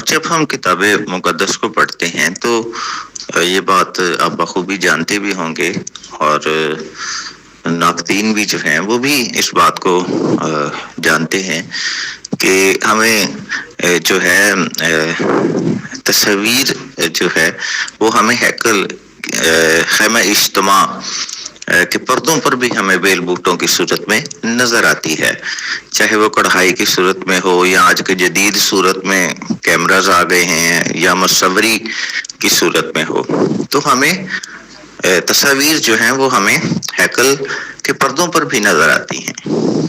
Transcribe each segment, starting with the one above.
جب ہم کتاب مقدس کو پڑھتے ہیں تو یہ بات آپ بخوبی جانتے بھی ہوں گے، اور ناقدین بھی جو ہیں وہ بھی اس بات کو جانتے ہیں کہ ہمیں جو ہے تصویر جو ہے وہ ہمیں ہیکل خیمہ اجتماع کے پردوں پر بھی ہمیں بیل بوٹوں کی صورت میں نظر آتی ہے، چاہے وہ کڑھائی کی صورت میں ہو یا آج کے جدید صورت میں کیمراز آ گئے ہیں یا مصوری کی صورت میں ہو، تو ہمیں تصاویر جو ہیں وہ ہمیں ہیکل کے پردوں پر بھی نظر آتی ہیں۔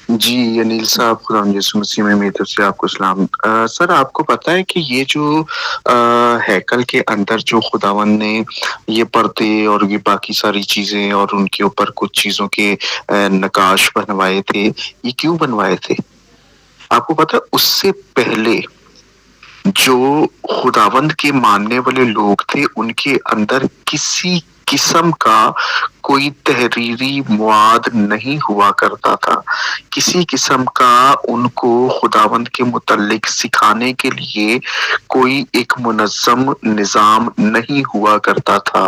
جی انیل صاحب، خدا یسوع مسیح میں میری طرف سے آپ کو سلام۔ سر آپ کو پتا ہے کہ یہ جو ہیکل کے اندر جو خداوند نے یہ پردے اور یہ باقی ساری چیزیں اور ان کے اوپر کچھ چیزوں کے نقاش بنوائے تھے، یہ کیوں بنوائے تھے؟ آپ کو پتا ہے اس سے پہلے جو خداوند کے ماننے والے لوگ تھے ان کے اندر کسی قسم کا کوئی تحریری مواد نہیں ہوا کرتا تھا، کسی قسم کا ان کو خداوند کے متعلق سکھانے کے لیے کوئی ایک منظم نظام نہیں ہوا کرتا تھا،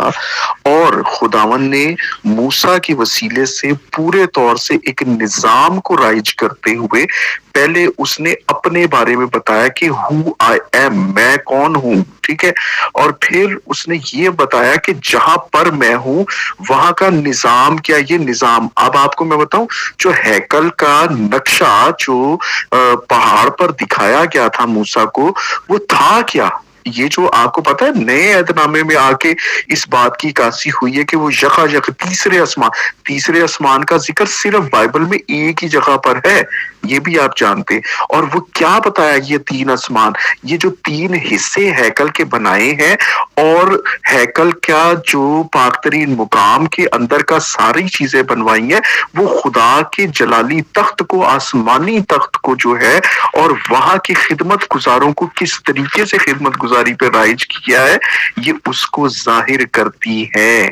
اور خداوند نے موسیٰ کے وسیلے سے پورے طور سے ایک نظام کو رائج کرتے ہوئے پہلے اس نے اپنے بارے میں بتایا کہ ہو آئی ایم، میں کون ہوں، ٹھیک ہے، اور پھر اس نے یہ بتایا کہ جہاں پر میں ہوں وہاں کا نظام کیا، یہ نظام اب آپ کو میں بتاؤں، جو ہیکل کا نقشہ جو پہاڑ پر دکھایا گیا تھا موسیٰ کو، وہ تھا کیا؟ یہ جو آپ کو پتا ہے نئے عہد نامے میں آ کے اس بات کی عکاسی ہوئی ہے کہ وہ یکا تیسرے آسمان کا ذکر صرف بائبل میں ایک ہی جگہ پر ہے، یہ بھی آپ جانتے، اور وہ کیا بتایا، یہ تین آسمان، یہ جو تین حصے ہیکل کے بنائے ہیں اور ہیکل کا جو پاک ترین مقام کے اندر کا ساری چیزیں بنوائی ہیں، وہ خدا کے جلالی تخت کو، آسمانی تخت کو جو ہے، اور وہاں کی خدمت گزاروں کو کس طریقے سے خدمت گزاری پہ رائج کیا ہے، یہ اس کو ظاہر کرتی ہے،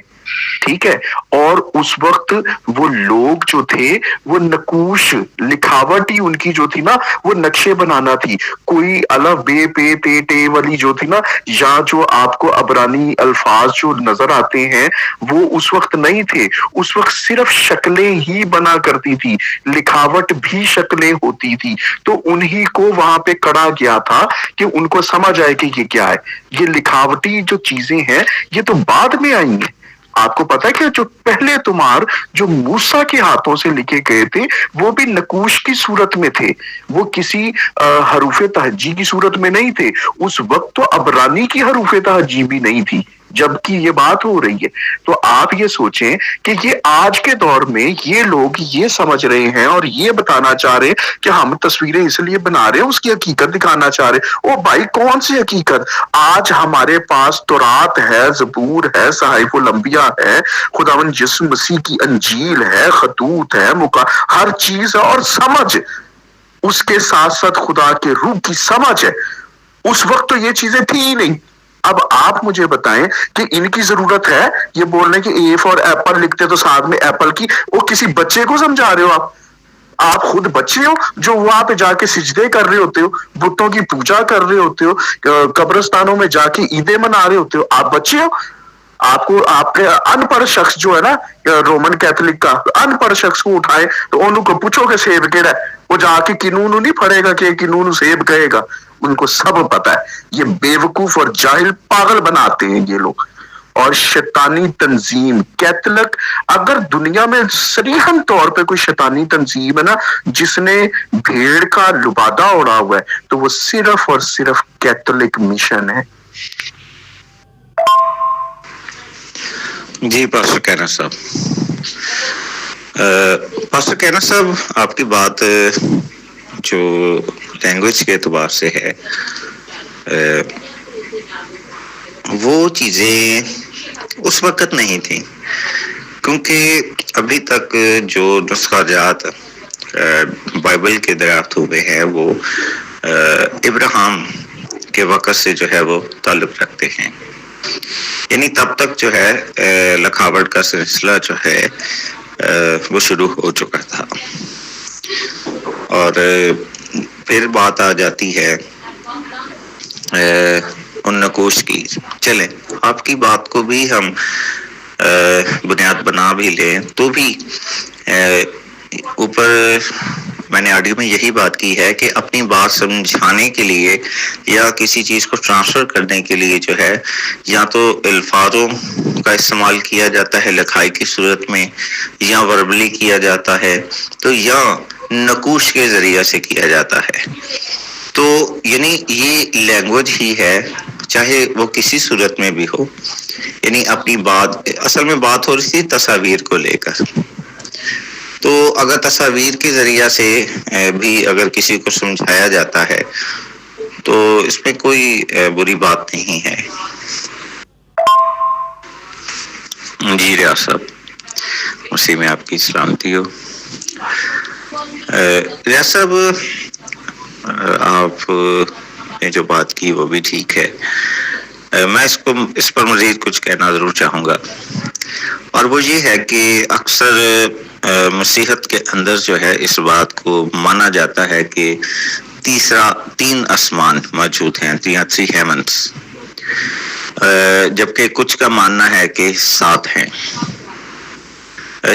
ٹھیک ہے۔ اور اس وقت وہ لوگ جو تھے وہ نقوش لکھاوٹ ہی ان کی جو تھی نا، وہ نقشے بنانا تھی، کوئی الف بے پے تے ٹے والی جو تھی نا، یا جو آپ کو عبرانی الفاظ جو نظر آتے ہیں وہ اس وقت نہیں تھے، اس وقت صرف شکلیں ہی بنا کرتی تھی، لکھاوٹ بھی شکلیں ہوتی تھی، تو انہی کو وہاں پہ کڑا گیا تھا کہ ان کو سمجھ آئے کہ یہ کیا ہے، یہ لکھاوٹی جو چیزیں ہیں یہ تو بعد میں آئیں گے۔ آپ کو پتا ہے کہ جو پہلے تمہار جو موسیٰ کے ہاتھوں سے لکھے گئے تھے وہ بھی نقوش کی صورت میں تھے، وہ کسی حروف تہجی کی صورت میں نہیں تھے، اس وقت تو عبرانی کی حروف تہجی بھی نہیں تھی جبکہ یہ بات ہو رہی ہے۔ تو آپ یہ سوچیں کہ یہ آج کے دور میں یہ لوگ یہ سمجھ رہے ہیں اور یہ بتانا چاہ رہے ہیں کہ ہم تصویریں اس لیے بنا رہے ہیں، اس کی حقیقت دکھانا چاہ رہے، او بھائی کون سی حقیقت؟ آج ہمارے پاس تورات ہے، زبور ہے، صحائف الانبیاء ہے، خداوند یسوع مسیح کی انجیل ہے، خطوط ہے، ہر چیز ہے، اور سمجھ اس کے ساتھ ساتھ خدا کے روح کی سمجھ ہے۔ اس وقت تو یہ چیزیں تھی ہی نہیں۔ اب آپ مجھے بتائیں کہ ان کی ضرورت ہے یہ بولنے کہ اے فار ایپل لکھتے تو ساتھ میں ایپل کی، وہ کسی بچے کو سمجھا رہے ہو آپ خود بچے ہو جو وہاں پہ جا کے سجدے کر رہے ہوتے ہو، بتوں کی پوجا کر رہے ہوتے ہو، قبرستانوں میں جا کے عیدیں منا رہے ہوتے ہو، آپ بچے ہو؟ آپ کو آپ کے ان پڑھ شخص جو ہے نا رومن کیتھولک کا ان پڑھ شخص کو اٹھائے تو انہوں کو پوچھو کہ سیب کیڑا ہے، وہ جا کے کنون نہیں پڑھے گا کہ کنون سیب کہے گا، ان کو سب پتا ہے۔ یہ بے وقوف اور جاہل پاگل بناتے ہیں یہ لوگ، اور شیطانی تنظیم کیتھولک، اگر دنیا میں صریحاً طور پہ کوئی شیطانی تنظیم ہے نا جس نے بھیڑ کا لبادہ اڑا ہوا ہے تو وہ صرف اور صرف کیتھولک مشن ہے۔ جی پاسٹر کہنا صاحب، پاسٹر کہنا صاحب، آپ کی بات جو لینگویج کے اعتبار سے ہے، وہ چیزیں اس وقت نہیں تھیں، کیونکہ ابھی تک جو نسخہ جات بائبل کے دریافت ہوئے ہیں وہ ابراہیم کے وقت سے جو ہے وہ تعلق رکھتے ہیں، یعنی تب تک جو ہے لکھاوٹ کا سلسلہ جو ہے وہ شروع ہو چکا تھا، اور پھر بات آ جاتی ہے ان نقوش کی. چلیں آپ کی بات کو بھی ہم بنیاد بنا بھی لیں تو بھی اوپر میں نے آڈیو میں یہی بات کی ہے کہ اپنی بات سمجھانے کے لیے یا کسی چیز کو ٹرانسفر کرنے کے لیے جو ہے یا تو الفاظوں کا استعمال کیا جاتا ہے لکھائی کی صورت میں یا وربلی کیا جاتا ہے تو یا نقوش کے ذریعے سے کیا جاتا ہے. تو یعنی یہ لینگویج ہی ہے چاہے وہ کسی صورت میں بھی ہو. یعنی اپنی بات اصل میں بات ہو رہی تھی تصاویر کو لے کر. تو اگر تصاویر کے ذریعہ سے بھی اگر کسی کو سمجھایا جاتا ہے تو اس میں کوئی بری بات نہیں ہے. جی ریاض صاحب اسی میں آپ کی سلامتی ہو. ریاض صاحب آپ نے جو بات کی وہ بھی ٹھیک ہے. میں اس پر مزید کچھ کہنا ضرور چاہوں گا اور وہ یہ ہے کہ اکثر مسیحت کے اندر جو ہے اس بات کو مانا جاتا ہے کہ تین آسمان موجود ہیں یا 3 heavens جبکہ کچھ کا ماننا ہے کہ 7 ہیں.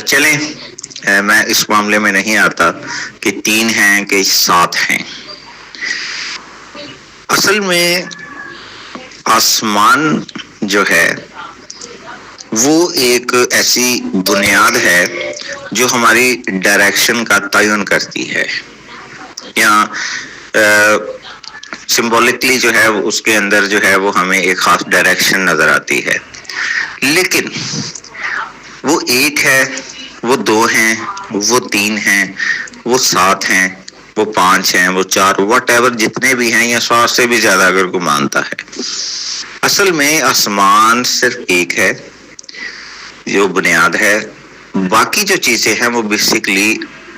چلیں میں اس معاملے میں نہیں آتا کہ 3 ہیں کہ 7 ہیں. اصل میں آسمان جو ہے وہ ایک ایسی بنیاد ہے جو ہماری ڈائریکشن کا تعین کرتی ہے یا سمبولکلی جو ہے اس کے اندر جو ہے وہ ہمیں ایک خاص ڈائریکشن نظر آتی ہے. لیکن وہ 1 ہے، وہ 2 ہیں، وہ 3 ہیں، وہ 7 ہیں، وہ 5 ہیں، وہ 4 واٹ ایور جتنے بھی ہیں یا 100 سے بھی زیادہ اگر کوئی مانتا ہے. اصل میں آسمان صرف ایک ہے جو بنیاد ہے. باقی جو چیزیں ہیں وہ بیسیکلی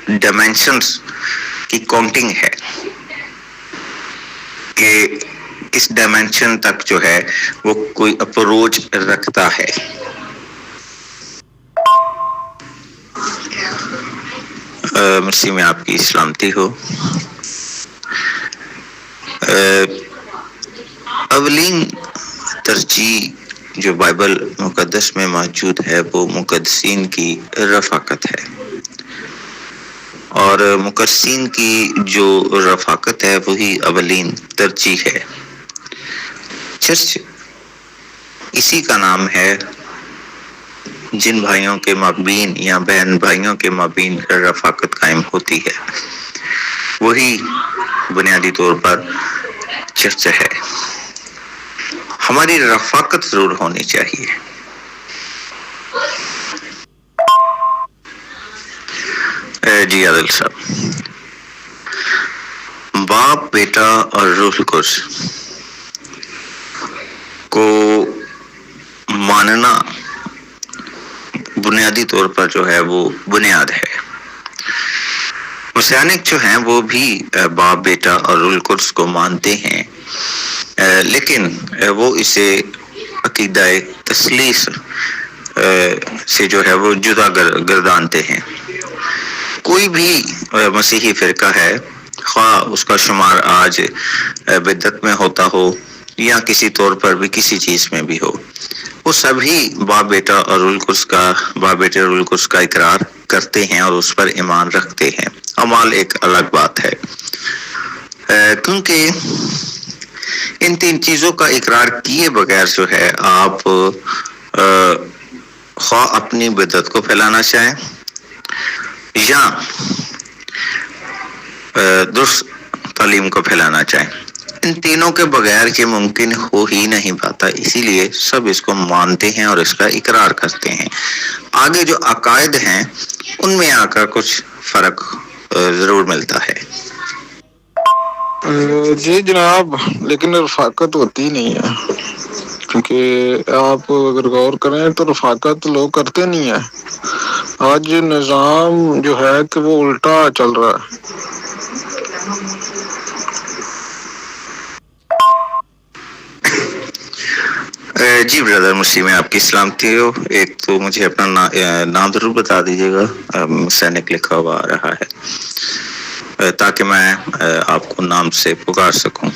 ڈائمینشنز کی کاؤنٹنگ ہے کہ اس ڈائمینشن تک جو ہے وہ کوئی اپروچ رکھتا ہے. مسیح میں آپ کی سلامتی ہو. اولین ترجیح جو بائبل مقدس میں موجود ہے وہ مقدسین کی رفاقت ہے اور مقدسین کی جو رفاقت ہے وہی اولین ترجیح ہے. چرچ اسی کا نام ہے جن بھائیوں کے مابین یا بہن بھائیوں کے مابین رفاقت قائم ہوتی ہے وہی بنیادی طور پر چرچ ہے. ہماری رفاقت ضرور ہونی چاہیے. جی عادل صاحب، باپ بیٹا اور روح القدس کو ماننا بنیادی طور پر جو ہے وہ بنیاد ہے. مسیحنک جو ہیں وہ بھی باپ بیٹا اور روح القدس کو مانتے ہیں لیکن وہ اسے عقیدہ تثلیث سے جو ہے وہ جدا گردانتے ہیں. کوئی بھی مسیحی فرقہ ہے خواہ اس کا شمار آج بدعت میں ہوتا ہو یا کسی طور پر بھی کسی چیز میں بھی ہو، وہ سبھی باپ بیٹا اور روح القدس کا اقرار کرتے ہیں اور اس پر ایمان رکھتے ہیں. اعمال ایک الگ بات ہے کیونکہ ان 3 چیزوں کا اقرار کیے بغیر جو ہے آپ خواہ اپنی بدعت کو پھیلانا چاہیں یا درست تعلیم کو پھیلانا چاہیں، ان تینوں کے بغیر یہ ممکن ہو ہی نہیں پاتا. اسی لیے سب اس کو مانتے ہیں اور اس کا اقرار کرتے ہیں. آگے جو عقائد ہیں ان میں آ کر کچھ فرق ضرور ملتا ہے. جی جناب، لیکن رفاقت ہوتی نہیں ہے کیونکہ آپ اگر غور کریں تو رفاقت لوگ کرتے نہیں ہیں. آج نظام جو ہے کہ وہ الٹا چل رہا ہے. جی برادر مسیح میں آپ کی سلامتی ہو. ایک تو مجھے اپنا نام ضرور بتا دیجیے گا، سینک لکھا ہوا آ رہا ہے. تاکہ میں آپ کو نام سے پکار سکوں.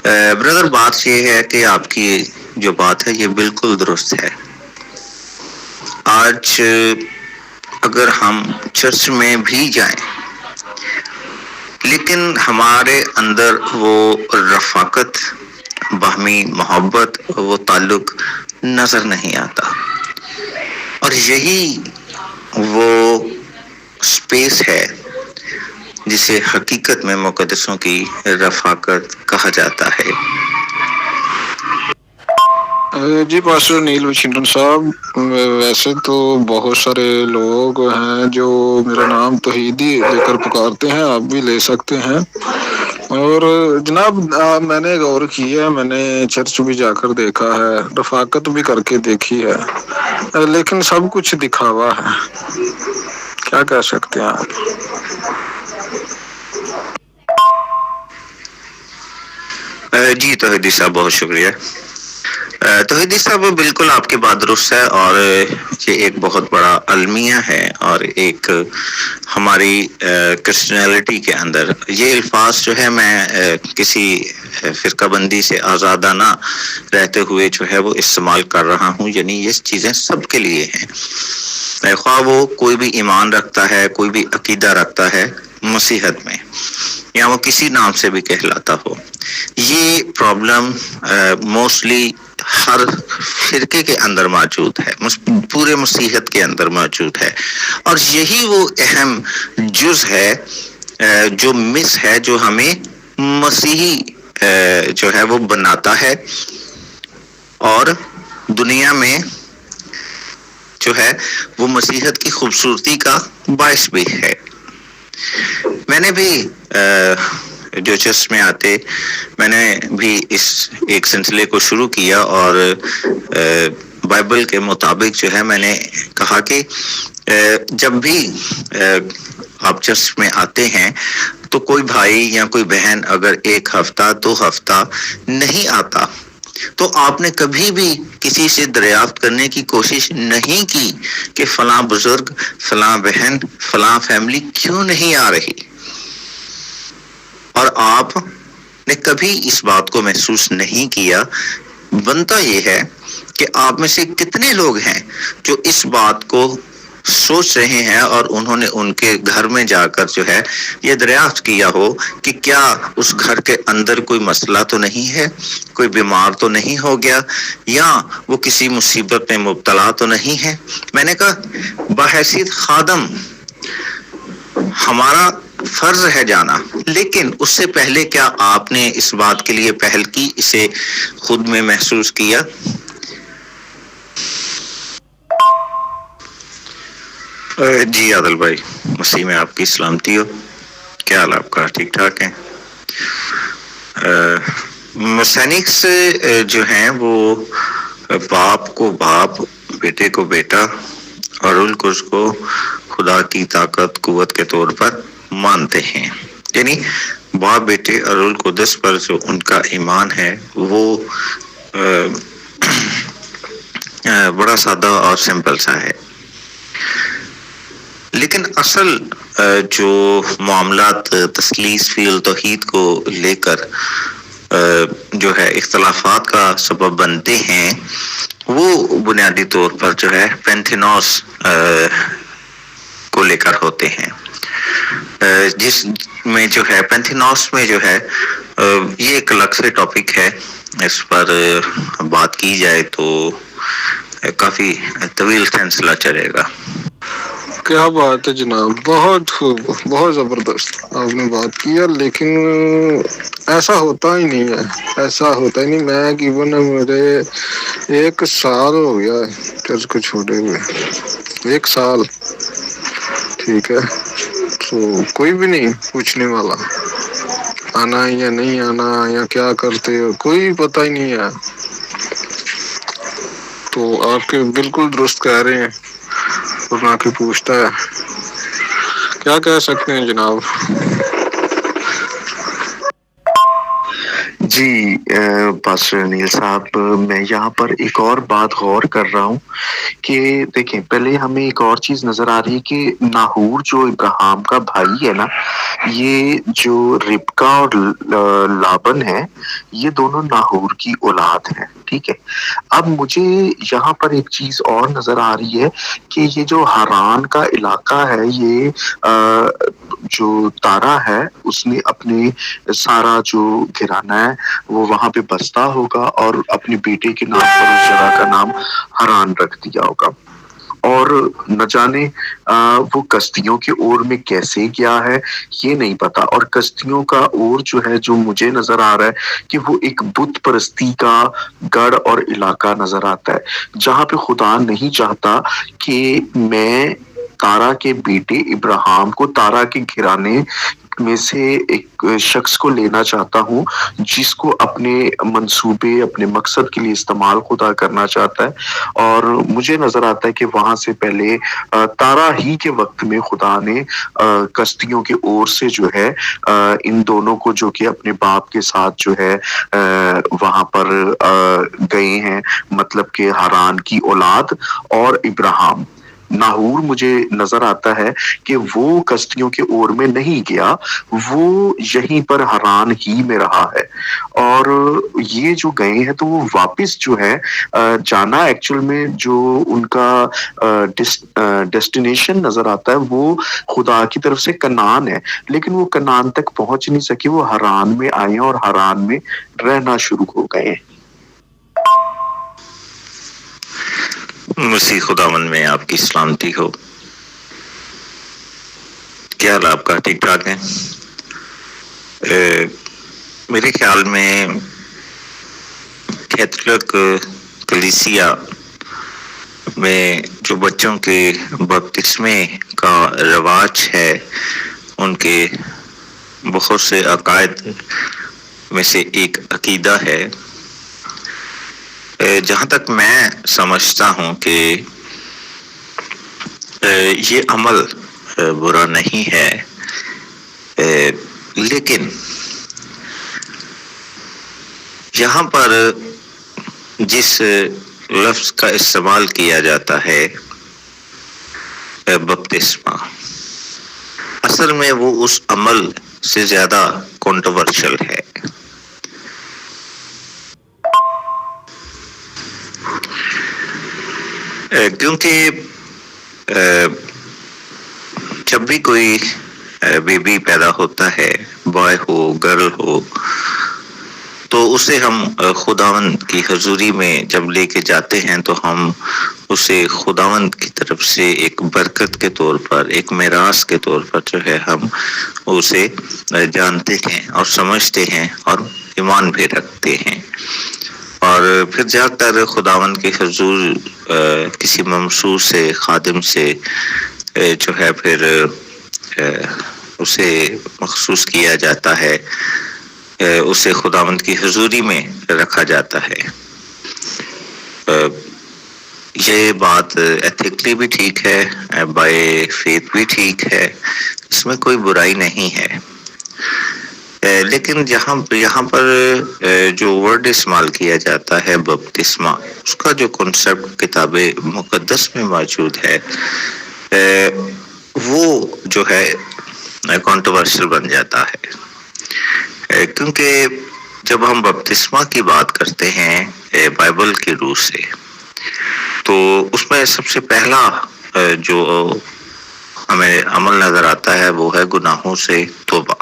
بردر، بات یہ ہے کہ آپ کی جو بات ہے یہ بالکل درست ہے. آج اگر ہم چرچ میں بھی جائیں لیکن ہمارے اندر وہ رفاقت، باہمی محبت، وہ تعلق نظر نہیں آتا. اور یہی وہ سپیس ہے جسے حقیقت میں مقدسوں کی رفاقت کہا جاتا ہے. جی پاسٹر نیل واشنگٹن صاحب، ویسے تو بہت سارے لوگ ہیں جو میرا نام توحیدی لے کر پکارتے ہیں، آپ بھی لے سکتے ہیں. اور جناب میں نے غور کیا ہے، میں نے چرچ بھی جا کر دیکھا ہے، رفاقت بھی کر کے دیکھی ہے، لیکن سب کچھ دکھاوا ہے. کیا کہہ سکتے ہیں آپ؟ جی توحیدی صاحب، بہت شکریہ. توحیدی صاحب، بالکل آپ کی بات درست ہے، اور یہ ایک بہت بڑا المیہ ہے، اور ایک ہماری کرسچنالٹی کے اندر یہ الفاظ جو ہے میں کسی فرقہ بندی سے آزادانہ رہتے ہوئے جو ہے وہ استعمال کر رہا ہوں. یعنی یہ چیزیں سب کے لیے ہیں، خواہ وہ کوئی بھی ایمان رکھتا ہے، کوئی بھی عقیدہ رکھتا ہے مسیحت میں، یا وہ کسی نام سے بھی کہلاتا ہو. یہ پرابلم موسٹلی ہر فرقے کے اندر موجود ہے، پورے مسیحت کے اندر موجود ہے. اور یہی وہ اہم جز ہے، جو مس ہے، جو ہمیں مسیحی جو ہے وہ بناتا ہے، اور دنیا میں جو ہے وہ مسیحت کی خوبصورتی کا باعث بھی ہے. میں نے بھی جو چرچ میں آتے، میں نے بھی اس ایک سلسلے کو شروع کیا، اور بائبل کے مطابق جو ہے میں نے کہا کہ جب بھی آپ چرچ میں آتے ہیں تو کوئی بھائی یا کوئی بہن اگر 1 ہفتہ 2 ہفتہ نہیں آتا تو آپ نے کبھی بھی کسی سے دریافت کرنے کی کوشش نہیں کی کہ فلاں بزرگ، فلاں بہن، فلاں فیملی کیوں نہیں آ رہی. اور آپ نے کبھی اس بات کو محسوس نہیں کیا. بنتا یہ ہے کہ آپ میں سے کتنے لوگ ہیں جو اس بات کو سوچ رہے ہیں، اور انہوں نے ان کے گھر میں جا کر جو ہے یہ دریافت کیا ہو کہ کیا اس گھر کے اندر کوئی مسئلہ تو نہیں ہے، کوئی بیمار تو نہیں ہو گیا، یا وہ کسی مصیبت میں مبتلا تو نہیں ہے. میں نے کہا بحیثیت خادم ہمارا فرض ہے جانا، لیکن اس سے پہلے کیا آپ نے اس بات کے لیے پہل کی، اسے خود میں محسوس کیا؟ جی عادل بھائی، مسیح میں آپ کی سلامتی ہو. کیا حال آپ کا؟ ٹھیک ٹھاک ہیں؟ مسینکس جو ہیں وہ باپ کو باپ، بیٹے کو بیٹا، اور رول کو اس کو خدا کی طاقت قوت کے طور پر مانتے ہیں. یعنی باپ، بیٹے اور رول قدس پر جو ان کا ایمان ہے وہ بڑا سادہ اور سمپل سا ہے. لیکن اصل جو معاملات تثلیث فی التوحید کو لے کر جو ہے اختلافات کا سبب بنتے ہیں، وہ بنیادی طور پر جو ہے پینتھینوس کو لے کر ہوتے ہیں. جس میں جو ہے پینتھینوس میں جو ہے یہ ایک الگ سے ٹاپک ہے، اس پر بات کی جائے تو کافی طویل سلسلہ چلے گا. کیا بات ہے جناب، بہت خوب، بہت زبردست آپ نے بات کیا. لیکن ایسا ہوتا ہی نہیں ہے، ایسا ہوتا ہی نہیں. میں تقریباً میرے 1 سال ہو گیا چرچ کو چھوڑے ہوئے، 1 سال. ٹھیک ہے، تو کوئی بھی نہیں پوچھنے والا آنا یا نہیں آنا یا کیا کرتے ہو، کوئی پتہ ہی نہیں ہے. تو آپ کے بالکل درست کہہ رہے ہیں، اور نہ کہ پوچھتا ہے. کیا کہہ سکتے ہیں جناب؟ جی پاسٹر انیل صاحب، میں یہاں پر ایک اور بات غور کر رہا ہوں کہ دیکھیں، پہلے ہمیں ایک اور چیز نظر آ رہی ہے کہ ناہور جو ابراہیم کا بھائی ہے نا، یہ جو ربکا اور لابن ہے، یہ دونوں ناہور کی اولاد ہیں، ٹھیک ہے۔ اب مجھے یہاں پر ایک چیز اور نظر آ رہی ہے کہ یہ جو ہاران کا علاقہ ہے، یہ جو تارا ہے اس نے اپنے سارا جو گھرانہ ہے وہ وہاں پہ بستا ہوگا اور اپنے بیٹے کے نام پر اس جگہ کا نام ہاران رکھ دیا ہوگا، اور نہ جانے وہ کشتیوں کے اور میں کیسے گیا ہے یہ نہیں پتا۔ اور کشتیوں کا اور جو ہے، جو مجھے نظر آ رہا ہے کہ وہ ایک بت پرستی کا گڑھ اور علاقہ نظر آتا ہے، جہاں پہ خدا نہیں چاہتا کہ میں تارا کے بیٹے ابراہیم کو تارا کے گھرانے میں سے ایک شخص کو لینا چاہتا ہوں، جس کو اپنے منصوبے، اپنے مقصد کے لیے استعمال خدا کرنا چاہتا ہے۔ اور مجھے نظر آتا ہے کہ وہاں سے پہلے تارا ہی کے وقت میں خدا نے کشتیوں کے اور سے جو ہے ان دونوں کو، جو کہ اپنے باپ کے ساتھ جو ہے وہاں پر گئے ہیں، مطلب کہ ہاران کی اولاد اور ابراہیم، ناہور مجھے نظر آتا ہے کہ وہ کشتیوں کے اور میں نہیں گیا، وہ یہیں پر ہاران ہی میں رہا ہے۔ اور یہ جو گئے ہیں تو وہ واپس جو ہے جانا، ایکچوئل میں جو ان کا ڈیسٹینیشن نظر آتا ہے وہ خدا کی طرف سے کنعان ہے، لیکن وہ کنعان تک پہنچ نہیں سکے، وہ ہاران میں آئے اور ہاران میں رہنا شروع ہو گئے ہیں۔ مسیح خداوند میں آپ کی سلامتی ہو۔ کیا حال آپ کا؟ ٹھیک ٹھاک ہے؟ میرے خیال میں کیتھولک کلیسیا میں جو بچوں کے بپتسمے کا رواج ہے، ان کے بہت سے عقائد میں سے ایک عقیدہ ہے، جہاں تک میں سمجھتا ہوں کہ یہ عمل برا نہیں ہے، لیکن یہاں پر جس لفظ کا استعمال کیا جاتا ہے بپتسمہ، اصل میں وہ اس عمل سے زیادہ کنٹروورشل ہے۔ کیونکہ جب بھی کوئی بیبی پیدا ہوتا ہے، بوائے ہو گرل ہو، تو اسے ہم خداوند کی حضوری میں جب لے کے جاتے ہیں تو ہم اسے خداوند کی طرف سے ایک برکت کے طور پر، ایک میراث کے طور پر جو ہے ہم اسے جانتے ہیں اور سمجھتے ہیں اور ایمان بھی رکھتے ہیں، اور پھر جا کر خداوند کے حضور کسی ممسوس سے، خادم سے جو ہے پھر اسے مخصوص کیا جاتا ہے، اسے خداوند کی حضوری میں رکھا جاتا ہے۔ یہ بات ایتھکلی بھی ٹھیک ہے، بائی فیتھ بھی ٹھیک ہے، اس میں کوئی برائی نہیں ہے، لیکن یہاں پر جو ورڈ استعمال کیا جاتا ہے بپتسمہ، اس کا جو کنسپٹ کتاب مقدس میں موجود ہے وہ جو ہے کنٹروورشل بن جاتا ہے، کیونکہ جب ہم بپتسمہ کی بات کرتے ہیں بائبل کی روح سے، تو اس میں سب سے پہلا جو ہمیں عمل نظر آتا ہے وہ ہے گناہوں سے توبہ۔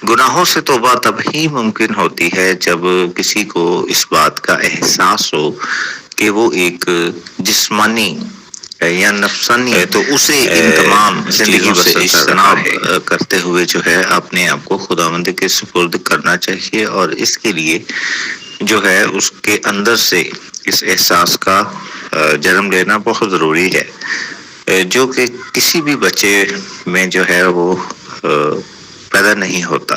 گناہوں سے توبہ تب ہی ممکن ہوتی ہے جب کسی کو اس بات کا احساس ہو کہ وہ ایک جسمانی یا نفسانی ہے، تو اسے ان تمام چیزوں سے اجتناب کرتے ہوئے جو ہے اپنے آپ کو خداوند کے سپرد کرنا چاہیے، اور اس کے لیے جو ہے اس کے اندر سے اس احساس کا جنم لینا بہت ضروری ہے، جو کہ کسی بھی بچے میں جو ہے وہ پیدا نہیں ہوتا۔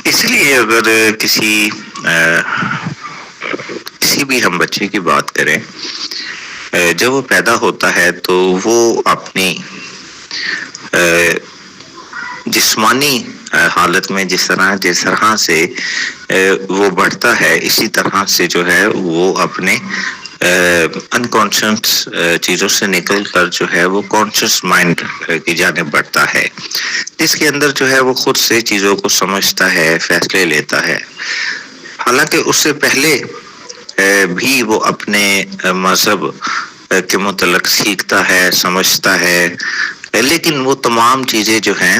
اس لیے اگر کسی بھی ہم بچے کی بات کریں، جب وہ پیدا ہوتا ہے تو وہ اپنی جسمانی حالت میں جس طرح سے وہ بڑھتا ہے، اسی طرح سے جو ہے وہ اپنے انکانشیس چیزوں سے نکل کر جو ہے وہ کانشیس مائنڈ کی جانب بڑھتا ہے، جس کے اندر جو ہے وہ خود سے چیزوں کو سمجھتا ہے، فیصلے لیتا ہے۔ حالانکہ اس سے پہلے بھی وہ اپنے مذہب کے متعلق سیکھتا ہے، سمجھتا ہے، لیکن وہ تمام چیزیں جو ہیں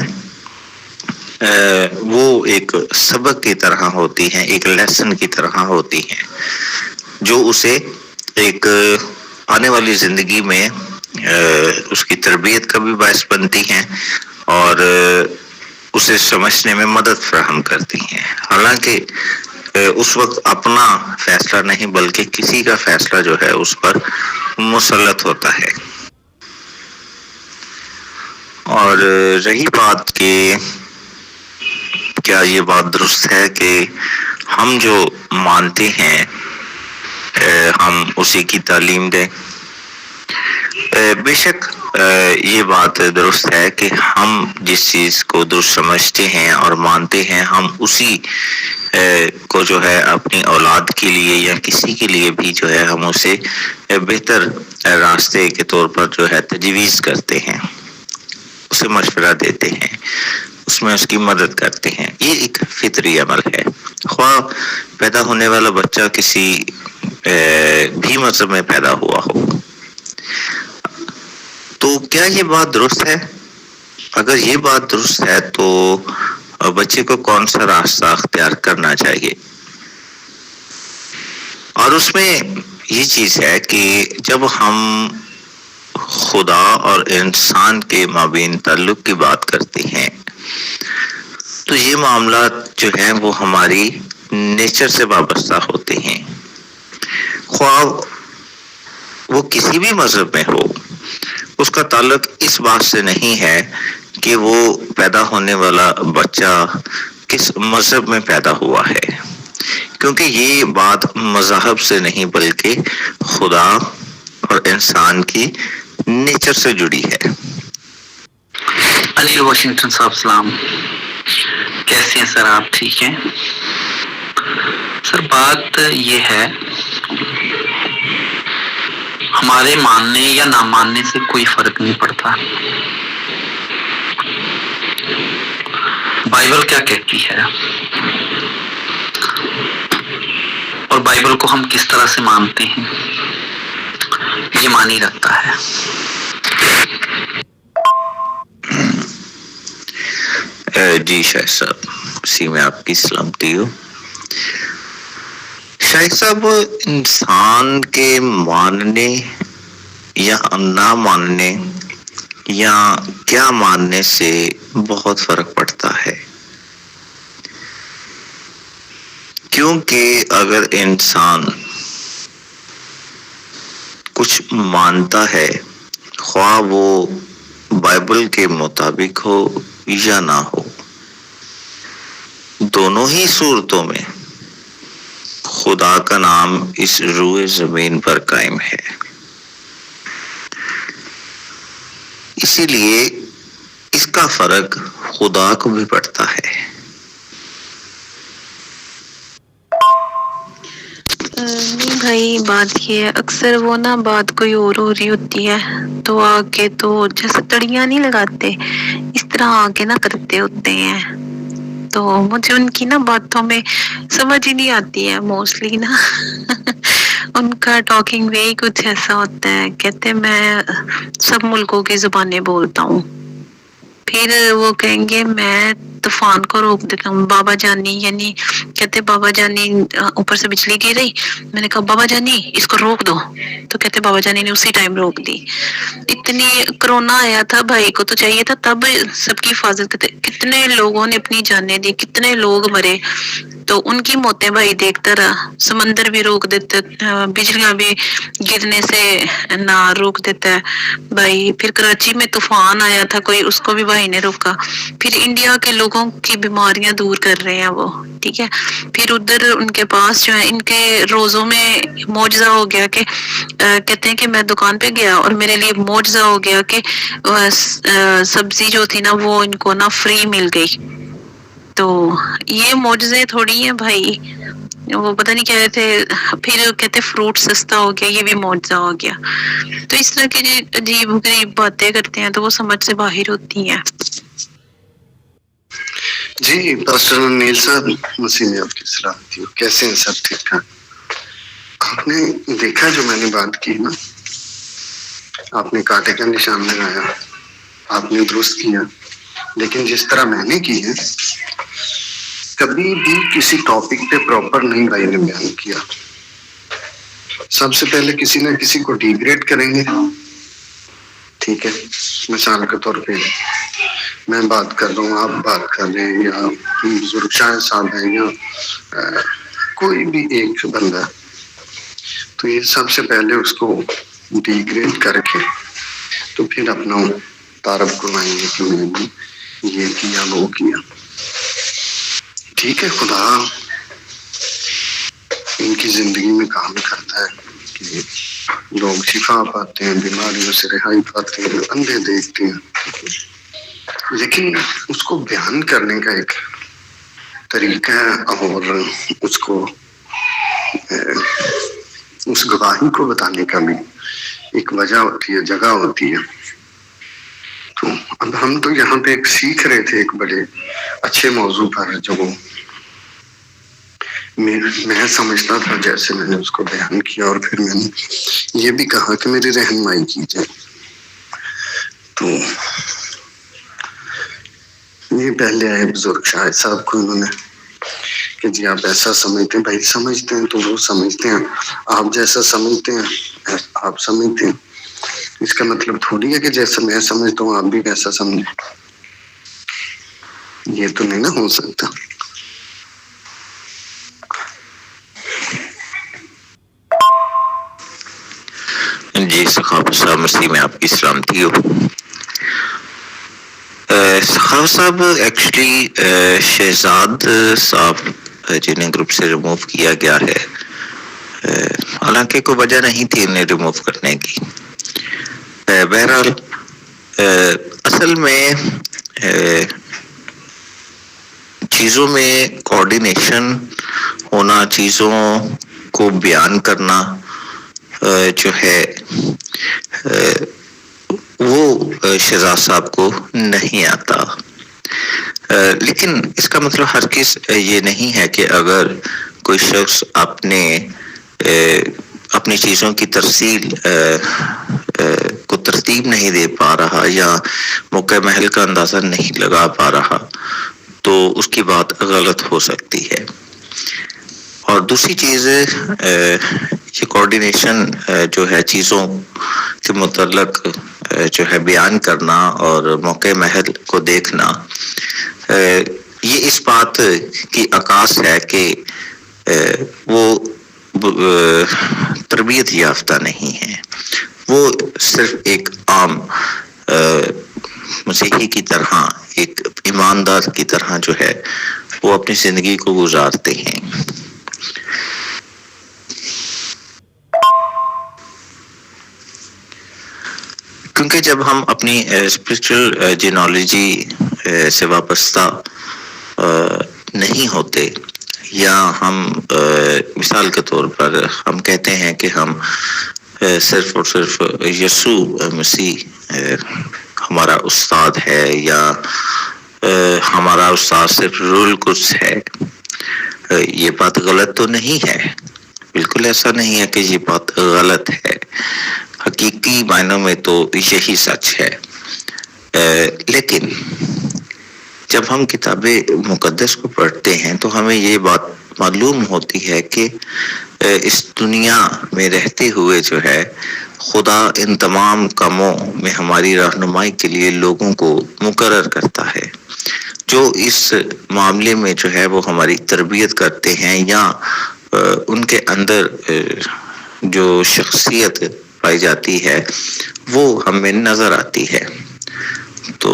وہ ایک سبق کی طرح ہوتی ہیں، ایک لیسن کی طرح ہوتی ہیں، جو اسے ایک آنے والی زندگی میں اس کی تربیت کا بھی باعث بنتی ہیں اور اسے سمجھنے میں مدد فراہم کرتی ہیں۔ حالانکہ اس وقت اپنا فیصلہ نہیں بلکہ کسی کا فیصلہ جو ہے اس پر مسلط ہوتا ہے۔ اور رہی بات کہ کیا یہ بات درست ہے کہ ہم جو مانتے ہیں ہم اسی کی تعلیم دیں؟ بے شک یہ بات درست ہے کہ ہم جس چیز کو درست سمجھتے ہیں اور مانتے ہیں ہم اسی کو جو ہے اپنی اولاد کے لیے یا کسی کے لیے بھی جو ہے ہم اسے بہتر راستے کے طور پر جو ہے تجویز کرتے ہیں، اسے مشورہ دیتے ہیں، اس میں اس کی مدد کرتے ہیں۔ یہ ایک فطری عمل ہے، خواہ پیدا ہونے والا بچہ کسی بھی مذہب میں پیدا ہوا ہو۔ تو کیا یہ بات درست ہے؟ اگر یہ بات درست ہے تو بچے کو کون سا راستہ اختیار کرنا چاہیے؟ اور اس میں یہ چیز ہے کہ جب ہم خدا اور انسان کے مابین تعلق کی بات کرتے ہیں تو یہ معاملات جو ہیں وہ ہماری نیچر سے وابستہ ہوتے ہیں، خواہ وہ کسی بھی مذہب میں ہو۔ اس کا تعلق اس بات سے نہیں ہے کہ وہ پیدا ہونے والا بچہ کس مذہب میں پیدا ہوا ہے، کیونکہ یہ بات مذہب سے نہیں بلکہ خدا اور انسان کی نیچر سے جڑی ہے۔ علی واشنگٹن صاحب سلام، کیسے ہیں سر آپ؟ ٹھیک ہیں سر؟ بات یہ ہے ہمارے ماننے یا نہ ماننے سے کوئی فرق نہیں پڑتا۔ بائبل کیا کہتی ہے اور بائبل کو ہم کس طرح سے مانتے ہیں یہ معنی رکھتا ہے۔ جی شاہد صاحب، اسی میں آپ کی سلامتی ہو۔ شاہد صاحب، انسان کے ماننے یا نہ ماننے یا کیا ماننے سے بہت فرق پڑتا ہے، کیونکہ اگر انسان کچھ مانتا ہے، خواہ وہ بائبل کے مطابق ہو یا نہ ہو، دونوں ہی صورتوں میں خدا کا نام اس روئے زمین پر قائم ہے۔ اسی لیے اس کا فرق خدا کو بھی پڑتا ہے۔ نہیں بھائی، بات یہ ہے اکثر وہ نا بات کوئی اور ہو رہی ہوتی ہے تو آ کے تو جیسے تڑیاں نہیں لگاتے اس طرح آ کے نا کرتے ہوتے ہیں، تو مجھے ان کی نا باتوں میں سمجھ ہی نہیں آتی ہے موسٹلی نا ان کا ٹاکنگ وے کچھ ایسا ہوتا ہے، کہتے میں سب ملکوں کی زبانیں بولتا ہوں، پھر وہ کہیں گے میں طوفان کو روک دیتا ہوں، بابا جانی یعنی کہتے بابا جانی اوپر سے بجلی گر رہی، میں نے کہا بابا جانی اس کو روک دو، تو کہتے بابا جانی نے اسی ٹائم روک دی۔ اتنی کرونا آیا تھا، بھائی کو تو چاہیے تھا تب سب کی حفاظت کرتے، کتنے لوگوں نے اپنی جانیں دی، کتنے لوگ مرے، تو ان کی موتیں بھائی دیکھتا رہا، سمندر بھی روک دیتا، بجلیاں بھی گرنے سے نہ روک دیتا ہے بھائی، پھر کراچی میں طوفان آیا تھا کوئی، اس کو بھی بھائی نے روکا، پھر انڈیا کے لوگوں کی بیماریاں دور کر رہے ہیں وہ، ٹھیک ہے. پھر ادھر ان کے پاس جو ہے ان کے روزوں میں معجزہ ہو گیا کہ کہتے ہیں کہ میں دکان پہ گیا اور میرے لیے معجزہ ہو گیا کہ سبزی جو تھی نا وہ ان کو نا فری مل گئی. تو یہ معجزے تھوڑی ہیں بھائی, وہ پتہ نہیں کہہ رہے تھے. پھر کہتے فروٹ سستا ہو گیا, یہ بھی معجزہ ہو گیا. تو اس طرح کی عجیب غریب باتیں کرتے ہیں تو وہ سمجھ سے باہر ہوتی ہیں. جی پاسٹر نیل صاحب, مسیح میں آپ کی سلامتی ہو, کیسے ہیں سب؟ ٹھیک ٹھاک. آپ نے دیکھا جو میں نے بات کی نا, آپ نے کانٹے کا نشان لگایا, آپ نے درست کیا, لیکن جس طرح میں نے کی ہے کبھی بھی کسی ٹاپک پہ پراپر نہیں بھائی نے بیان کیا. سب سے پہلے کسی نہ کسی کو ڈیگریڈ کریں گے, ٹھیک ہے. مثال کے طور پہ میں بات کر رہا ہوں, آپ بات کر رہے ہیں, یا بزرگ شاہ صاحب ہیں, یا کوئی بھی ایک بندہ, تو یہ سب سے پہلے اس کو ڈیگریڈ کر کے تو پھر اپنا تعارف کروائیں گے کہ میں نے یہ کیا وہ کیا. ٹھیک ہے, خدا ان کی زندگی میں کام کرتا ہے کہ لوگ شفا پاتے ہیں, بیماریوں سے رہائی پاتے ہیں, اندھے دیکھتے ہیں, لیکن اس کو بیان کرنے کا ایک طریقہ ہے اور اس کو اس گواہی کو بتانے کا بھی ایک وجہ ہوتی ہے, جگہ ہوتی ہے. تو اب ہم تو یہاں پہ ایک سیکھ رہے تھے ایک بڑے اچھے موضوع پر, جو میں سمجھتا تھا جیسے میں نے اس کو بیان کیا, اور پھر میں نے یہ بھی کہا کہ میری رہنمائی کی جائے. تو یہ پہلے آئے بزرگ شاہد صاحب کو, انہوں نے کہ جی آپ ایسا سمجھتے ہیں, بھائی سمجھتے ہیں تو وہ سمجھتے ہیں, آپ جیسا سمجھتے ہیں آپ سمجھتے ہیں. اس کا مطلب تھوڑی ہے کہ جیسا میں سمجھتا ہوں آپ بھی ویسا سمجھیں, یہ تو نہیں نا ہو سکتا. جی سخاوت صاحب, مسیح میں آپ کی سلامتی ہو. سخاوت صاحب ایکچولی شہزاد صاحب جنہیں گروپ سے ریموو کیا گیا ہے, حالانکہ کوئی وجہ نہیں تھی انہیں ریموو کرنے کی. بہرحال اصل میں چیزوں میں کوآرڈینیشن ہونا, چیزوں کو بیان کرنا جو ہے وہ شہزاد صاحب کو نہیں آتا. لیکن اس کا مطلب ہرگز یہ نہیں ہے کہ اگر کوئی شخص اپنی چیزوں کی ترسیل کو ترتیب نہیں دے پا رہا یا موقع محل کا اندازہ نہیں لگا پا رہا تو اس کی بات غلط ہو سکتی ہے. اور دوسری چیز یہ کوآرڈینیشن جو ہے چیزوں کے متعلق جو ہے بیان کرنا اور موقع محل کو دیکھنا, یہ اس بات کی عکاس ہے کہ وہ تربیت یافتہ نہیں ہے. وہ صرف ایک عام مسیحی کی طرح, ایک ایماندار کی طرح جو ہے وہ اپنی زندگی کو گزارتے ہیں. کیونکہ جب ہم اپنی اسپرچل جینالوجی سے وابستہ نہیں ہوتے, یا ہم مثال کے طور پر ہم کہتے ہیں کہ ہم صرف اور صرف یسوع مسیح ہمارا استاد ہے, یا ہمارا استاد صرف روح القدس ہے, یہ بات غلط تو نہیں ہے. بالکل ایسا نہیں ہے کہ یہ بات غلط ہے, حقیقی معنوں میں تو یہی سچ ہے. لیکن جب ہم کتاب مقدس کو پڑھتے ہیں تو ہمیں یہ بات معلوم ہوتی ہے کہ اس دنیا میں رہتے ہوئے جو ہے خدا ان تمام کاموں میں ہماری رہنمائی کے لیے لوگوں کو مقرر کرتا ہے, جو اس معاملے میں جو ہے وہ ہماری تربیت کرتے ہیں, یا ان کے اندر جو شخصیت پائی جاتی ہے وہ ہمیں نظر آتی ہے. تو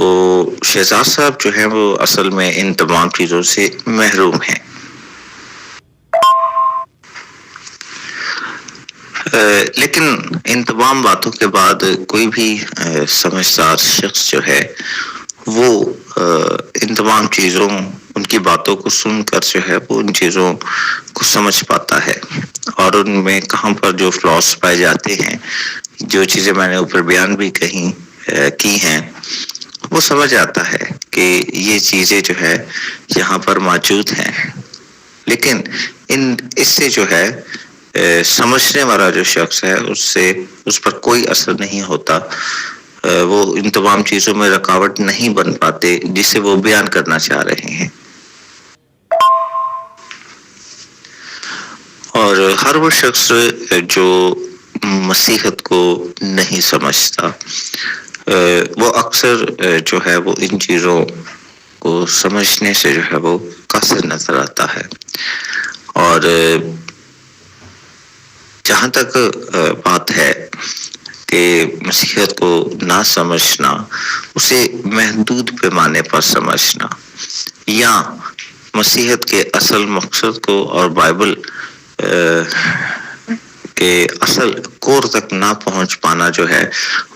شہزاد صاحب جو ہیں وہ اصل میں ان تمام چیزوں سے محروم ہیں. لیکن ان تمام باتوں کے بعد کوئی بھی سمجھدار شخص جو ہے وہ ان تمام چیزوں ان کی باتوں کو سن کر جو ہے وہ ان چیزوں کو سمجھ پاتا ہے، اور ان میں کہاں پر جو فلاس پائے جاتے ہیں، جو چیزیں میں نے اوپر بیان بھی کی ہیں، وہ سمجھ آتا ہے کہ یہ چیزیں جو ہے یہاں پر موجود ہیں، لیکن اس سے جو ہے سمجھنے والا جو شخص ہے اس پر کوئی اثر نہیں ہوتا، وہ ان تمام چیزوں میں رکاوٹ نہیں بن پاتے جسے وہ بیان کرنا چاہ رہے ہیں۔ اور ہر وہ شخص جو مسیحت کو نہیں سمجھتا، وہ اکثر جو ہے وہ ان چیزوں کو سمجھنے سے جو ہے وہ قاصر نظر آتا ہے، اور جہاں تک بات ہے کہ مسیحیت کو نہ سمجھنا، اسے محدود پیمانے پر سمجھنا، یا مسیحیت کے اصل مقصد کو اور بائبل کے اصل کور تک نہ پہنچ پانا جو ہے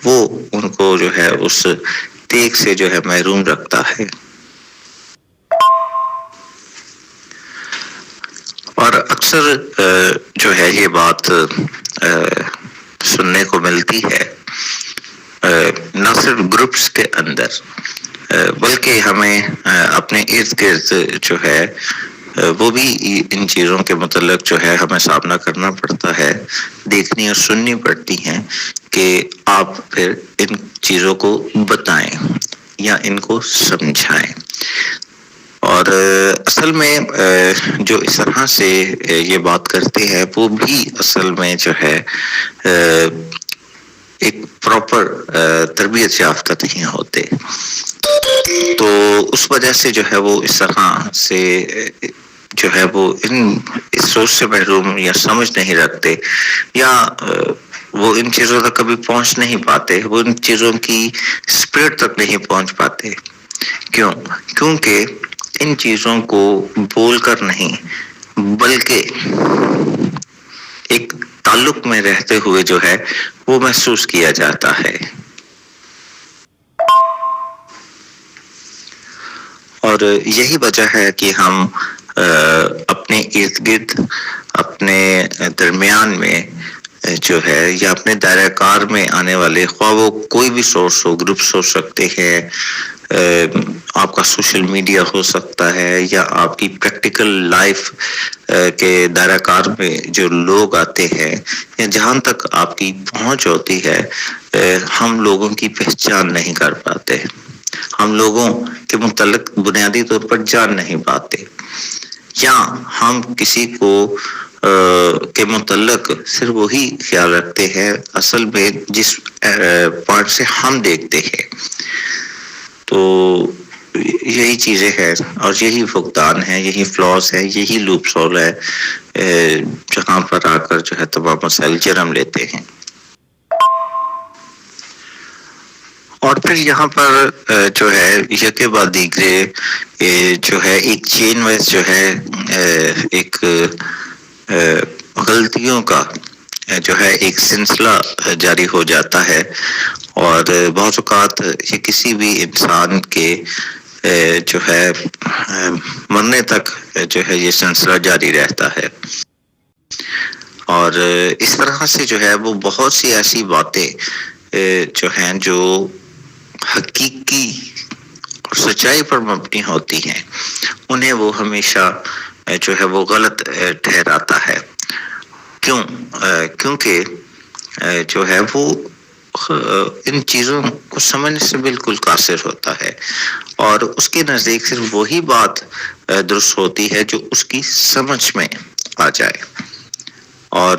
وہ ان کو جو ہے اس دیکھ سے جو ہے محروم رکھتا ہے۔ اور اکثر جو ہے یہ بات سننے کو ملتی ہے، نہ صرف گروپس کے اندر بلکہ ہمیں اپنے ارد گرد جو ہے وہ بھی ان چیزوں کے متعلق جو ہے ہمیں سامنا کرنا پڑتا ہے، دیکھنی اور سننی پڑتی ہیں کہ آپ پھر ان چیزوں کو بتائیں یا ان کو سمجھائیں۔ اور اصل میں جو اس طرح سے یہ بات کرتے ہیں وہ بھی اصل میں جو ہے ایک پراپر تربیت یافتہ نہیں ہوتے، تو اس وجہ سے جو ہے وہ اس طرح سے جو ہے وہ اس سوچ سے محروم یا سمجھ نہیں رکھتے، یا وہ ان چیزوں تک کبھی پہنچ نہیں پاتے، وہ ان چیزوں کی اسپرٹ تک نہیں پہنچ پاتے۔ کیونکہ ان چیزوں کو بول کر نہیں بلکہ ایک تعلق میں رہتے ہوئے جو ہے وہ محسوس کیا جاتا ہے۔ اور یہی وجہ ہے کہ ہم اپنے ارد گرد، اپنے درمیان میں جو ہے یا اپنے دائرہ کار میں آنے والے، خواہ وہ کوئی بھی سورس ہو، گروپس ہو سکتے ہیں، آپ کا سوشل میڈیا ہو سکتا ہے، یا آپ کی پریکٹیکل لائف کے دائرہ کار میں جو لوگ آتے ہیں، یا جہاں تک آپ کی پہنچ ہوتی ہے، ہم لوگوں کی پہچان نہیں کر پاتے، ہم لوگوں کے متعلق بنیادی طور پر جان نہیں پاتے، یا ہم کسی کو کے متعلق صرف وہی خیال رکھتے ہیں اصل میں جس پوائنٹ سے ہم دیکھتے ہیں۔ تو یہی چیزیں ہیں اور یہی فقدان ہے، یہی فلاس ہے، یہی لوپ ہول ہے جہاں پر آ کر جو ہے تمام مسائل جنم لیتے ہیں۔ اور پھر یہاں پر جو ہے یکے بعد دیگرے جو ہے ایک چین وائز جو ہے ایک غلطیوں کا جو ہے ایک سلسلہ جاری ہو جاتا ہے، اور بہت اوقات یہ کسی بھی انسان کے جو ہے مرنے تک جو ہے یہ سلسلہ جاری رہتا ہے۔ اور اس طرح سے جو ہے وہ بہت سی ایسی باتیں جو ہیں جو حقیقی اور سچائی پر مبنی ہوتی ہیں، انہیں وہ ہمیشہ جو ہے وہ غلط ٹھہراتا ہے۔ کیونکہ جو ہے وہ ان چیزوں کو سمجھنے سے بالکل قاصر ہوتا ہے، اور اس کے نزدیک صرف وہی بات درست ہوتی ہے جو اس کی سمجھ میں آ جائے۔ اور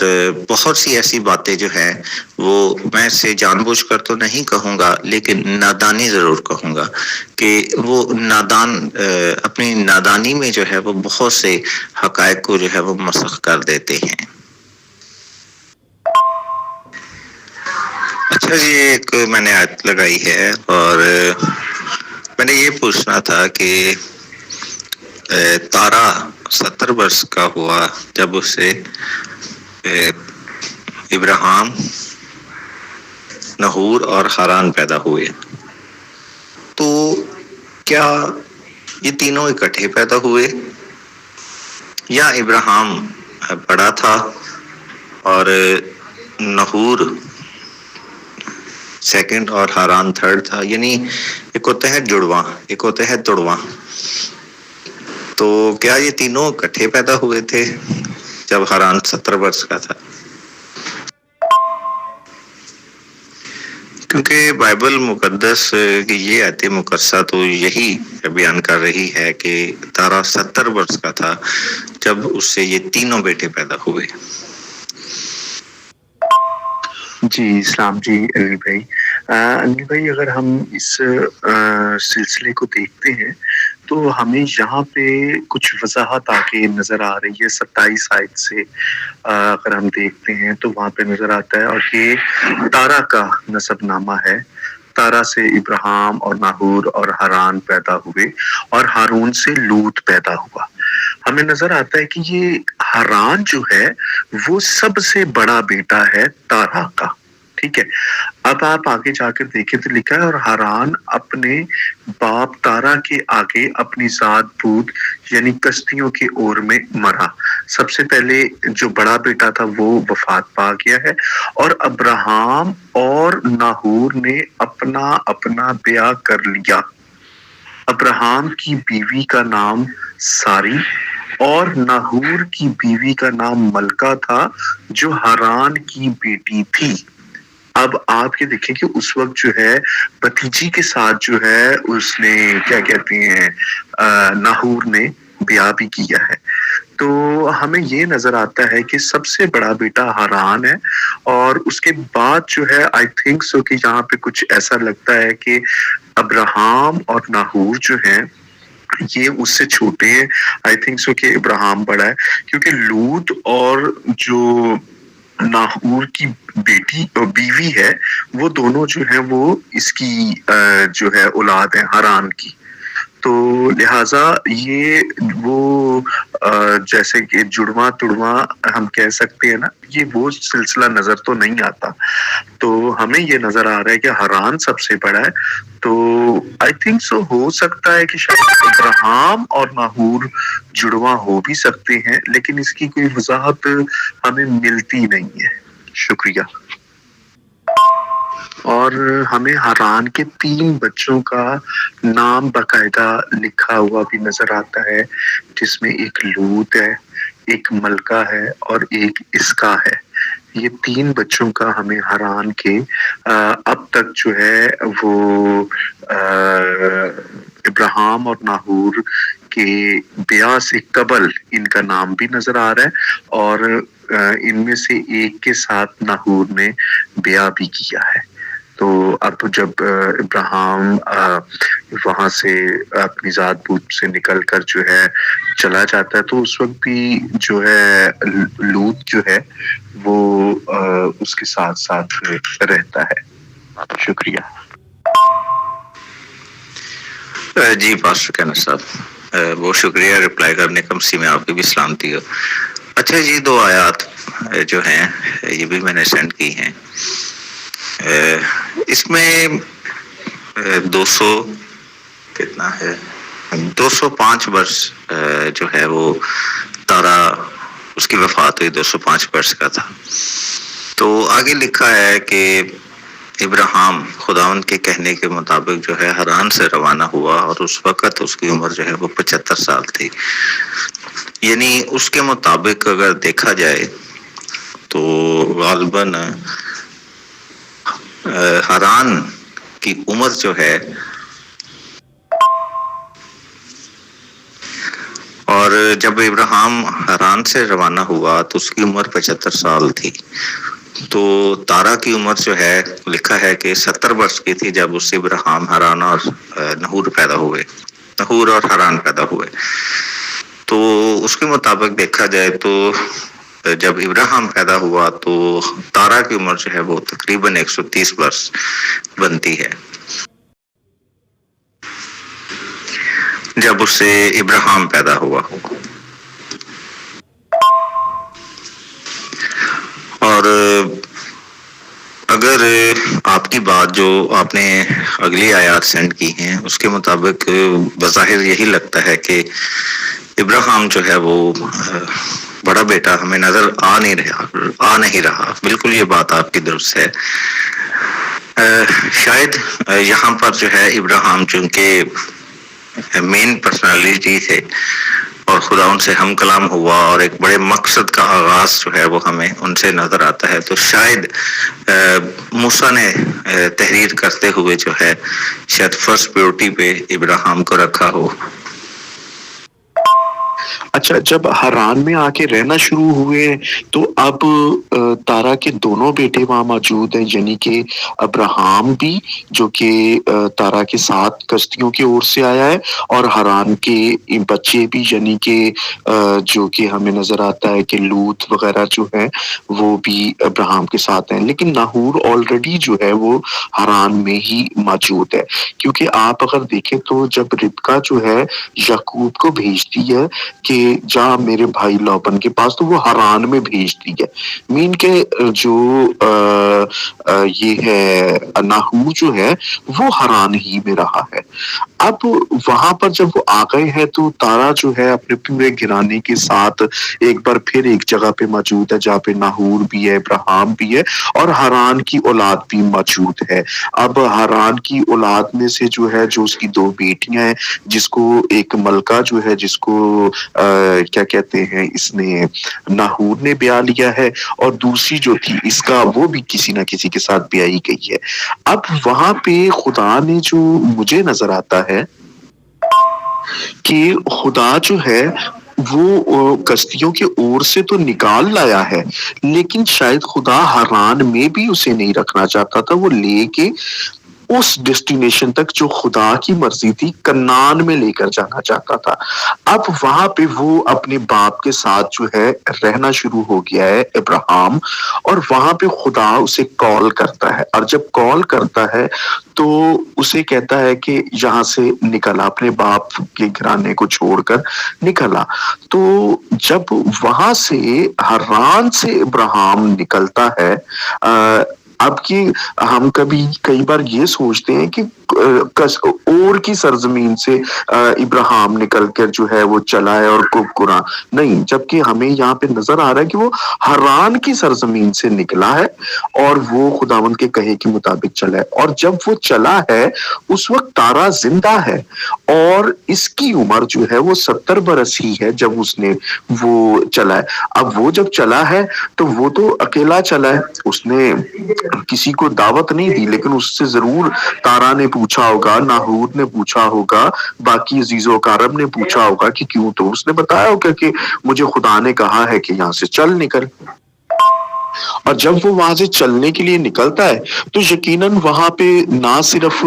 بہت سی ایسی باتیں جو ہیں وہ میں سے جان بوجھ کر تو نہیں کہوں گا، لیکن نادانی ضرور کہوں گا کہ وہ نادان اپنی نادانی میں جو ہے وہ بہت سے حقائق کو جو ہے وہ مسخ کر دیتے ہیں۔ اچھا جی، ایک میں نے آیت لگائی ہے اور میں نے یہ پوچھنا تھا کہ تارا 70 برس کا ہوا جب اسے ابراہیم، نحور اور حران پیدا ہوئے. تو کیا یہ تینوں اکٹھے پیدا ہوئے یا ابراہیم بڑا تھا اور نحور سیکنڈ اور حران تھرڈ تھا؟ یعنی ایک ہوتا ہے جڑواں، ایک ہوتا ہے تڑواں. تو کیا یہ تینوں اکٹھے پیدا ہوئے تھے جب حران 70 برس کا تھا؟ کیونکہ بائبل مقدس کی یہ آیت مقدسہ تو یہی بیان کر رہی ہے کہ تارا 70 برس کا تھا جب اس سے یہ تینوں بیٹے پیدا ہوئے. جی اسلام جی انیل بھائی. انیل بھائی اگر ہم اس سلسلے کو دیکھتے ہیں تو ہمیں یہاں پہ کچھ وضاحت آگے نظر آ رہی ہے. 27 آیت سے اگر ہم دیکھتے ہیں تو وہاں پہ نظر آتا ہے، اور یہ تارا کا نسب نامہ ہے. تارا سے ابراہیم اور ناہور اور حران پیدا ہوئے اور ہارون سے لوط پیدا ہوا. ہمیں نظر آتا ہے کہ یہ حران جو ہے وہ سب سے بڑا بیٹا ہے تارا کا. ٹھیک ہے، اب آپ آگے جا کر دیکھیں تو لکھا ہے اور حران اپنے باپ تارا کے آگے اپنی ذات بود یعنی کشتیوں کے اور میں مرا. سب سے پہلے جو بڑا بیٹا تھا وہ وفات پا گیا ہے، اور ابراہیم اور ناہور نے اپنا اپنا بیاہ کر لیا. ابراہیم کی بیوی کا نام ساری اور ناہور کی بیوی کا نام ملکہ تھا جو حران کی بیٹی تھی. اب آپ یہ دیکھیں کہ اس وقت جو ہے بھتیجی کے ساتھ جو ہے اس نے کیا کہتے ہیں ناہور نے بیاہ بھی کیا ہے. تو ہمیں یہ نظر آتا ہے کہ سب سے بڑا بیٹا حران ہے، اور اس کے بعد جو ہے آئی تھنک سو کہ یہاں پہ کچھ ایسا لگتا ہے کہ ابراہیم اور ناہور جو ہیں یہ اس سے چھوٹے ہیں. آئی تھنک سو کہ ابراہیم بڑا ہے، کیونکہ لوط اور جو ناہور کی بیوی ہے وہ دونوں جو ہیں وہ اس کی جو ہے اولاد ہیں حران کی. تو لہٰذا یہ وہ جیسے کہ جڑواں تڑواں ہم کہہ سکتے ہیں نا، یہ وہ سلسلہ نظر تو نہیں آتا. تو ہمیں یہ نظر آ رہا ہے کہ حران سب سے بڑا ہے. تو آئی تھنک سو ہو سکتا ہے کہ شاید ابراہیم اور ناہور جڑواں ہو بھی سکتے ہیں، لیکن اس کی کوئی وضاحت ہمیں ملتی نہیں ہے. شکریہ. اور ہمیں حران کے 3 بچوں کا نام باقاعدہ لکھا ہوا بھی نظر آتا ہے، جس میں ایک لوط ہے، ایک ملکہ ہے اور ایک اسکا ہے. یہ 3 بچوں کا ہمیں حران کے اب تک جو ہے وہ ابراہیم اور ناہور کے بیاہ سے قبل ان کا نام بھی نظر آ رہا ہے، اور ان میں سے ایک کے ساتھ ناہور نے بیاہ بھی کیا ہے. تو اب جب ابراہیم وہاں سے اپنی ذات بود سے نکل کر جو ہے چلا جاتا ہے تو اس وقت بھی جو ہے لوط جو ہے وہ اس کے ساتھ ساتھ رہتا ہے. شکریہ. جی پاسٹر کینر صاحب بہت شکریہ رپلائی کرنے کا. مسیح میں آپ کی بھی سلامتی ہو. اچھا یہ 2 آیات جو ہیں یہ بھی میں نے سینڈ کی ہیں. اس میں 200 کتنا ہے 205 برس جو ہے وہ تارا اس کی وفات ہوئی 205 برس کا تھا. تو آگے لکھا ہے کہ ابراہیم خداوند کے کہنے کے مطابق جو ہے حران سے روانہ ہوا اور اس وقت اس کی عمر جو ہے وہ 75 سال تھی. یعنی اس کے مطابق اگر دیکھا جائے تو غالباً حران کی عمر جو ہے اور جب ابراہیم حران سے روانہ ہوا تو اس کی عمر 75 سال تھی. تو تارا کی عمر جو ہے لکھا ہے کہ 70 برس کی تھی جب اس سے ابراہیم حران اور نحور اور حران پیدا ہوئے. تو اس کے مطابق دیکھا جائے تو جب ابراہیم پیدا ہوا تو تارا کی عمر جو ہے وہ تقریباً 130 برس بنتی ہے جب اس سے ابراہیم پیدا ہوا. اور سر آپ کی بات جو آپ نے اگلی آیات سینڈ کی ہیں اس کے مطابق بظاہر یہی لگتا ہے کہ ابراہیم جو ہے وہ بڑا بیٹا ہمیں نظر آ نہیں رہا. بالکل یہ بات آپ کی درست ہے. شاید یہاں پر جو ہے ابراہیم چونکہ مین پرسنالٹی تھے اور خدا ان سے ہم کلام ہوا اور ایک بڑے مقصد کا آغاز جو ہے وہ ہمیں ان سے نظر آتا ہے, تو شاید موسیٰ نے تحریر کرتے ہوئے جو ہے شاید فرسٹ پیورٹی پہ ابراہیم کو رکھا ہو. اچھا, جب حران میں آ کے رہنا شروع ہوئے تو اب تارا کے دونوں بیٹے وہاں موجود ہیں, یعنی کہ ابراہیم بھی جو کہ تارا کے ساتھ کشتیوں کی اور سے آیا ہے, اور حران کے بچے بھی یعنی کہ جو کہ ہمیں نظر آتا ہے کہ لوط وغیرہ جو ہیں وہ بھی ابراہیم کے ساتھ ہیں. لیکن ناہور آلریڈی جو ہے وہ حران میں ہی موجود ہے, کیونکہ آپ اگر دیکھیں تو جب ربکا جو ہے یعقوب کو بھیجتی ہے کہ جا میرے بھائی لابن کے پاس, تو وہ حران میں بھیجتی ہے. مین کے جو یہ ہے ناہور جو ہے وہ حران ہی میں رہا ہے. اب وہاں پر جب وہ آ گئے ہیں تو تارا جو ہے اپنے پورے گھرانے کے ساتھ ایک بار پھر ایک جگہ پہ موجود ہے جہاں پہ ناہور بھی ہے, ابراہیم بھی ہے اور حران کی اولاد بھی موجود ہے. اب حران کی اولاد میں سے جو ہے جو اس کی دو بیٹیاں ہیں, جس کو ایک ملکہ جو ہے جس کو کیا کہتے ہیں اس نے ناہور نے بیاہ لیا ہے, اور دوسری جو تھی اس کا وہ بھی کسی نہ کسی کے ساتھ بیاہی گئی ہے. اب وہاں پہ خدا نے جو مجھے نظر آتا ہے کہ خدا جو ہے وہ کشتیوں کے اور سے تو نکال لایا ہے, لیکن شاید خدا حران میں بھی اسے نہیں رکھنا چاہتا تھا, وہ لے کے اس ڈیسٹینیشن تک جو خدا کی مرضی تھی کنعان میں لے کر جانا چاہتا تھا. اب وہاں پہ وہ اپنے باپ کے ساتھ جو ہے رہنا شروع ہو گیا ہے ابراہیم, اور وہاں پہ خدا اسے کال کرتا ہے, اور جب کال کرتا ہے تو اسے کہتا ہے کہ یہاں سے نکلا, اپنے باپ کے گھرانے کو چھوڑ کر نکلا. تو جب وہاں سے حران سے ابراہیم نکلتا ہے, اب کی ہم کئی بار یہ سوچتے ہیں کہ اور کی سرزمین سے ابراہیم نکل کر جو ہے وہ چلا ہے اور قرآن نہیں, جبکہ ہمیں یہاں پہ نظر آ رہا ہے کہ وہ حران کی سرزمین سے نکلا ہے اور وہ خداوند کے کہے کے مطابق چلا ہے. اور جب وہ چلا ہے اس وقت تارا زندہ ہے اور اس کی عمر جو ہے وہ 70 برس ہی ہے جب اس نے وہ چلا ہے. اب وہ جب چلا ہے تو وہ تو اکیلا چلا ہے, اس نے کسی کو دعوت نہیں دی, لیکن اس سے ضرور تارا نے پوچھا ہوگا, ناہور نے پوچھا ہوگا, باقی عزیز و اقارب نے پوچھا ہوگا کہ کیوں, تو اس نے بتایا ہوگا کہ مجھے خدا نے کہا ہے کہ یہاں سے چل نکل. اور جب وہ وہاں سے چلنے کے لیے نکلتا ہے تو یقیناً وہاں پہ نہ صرف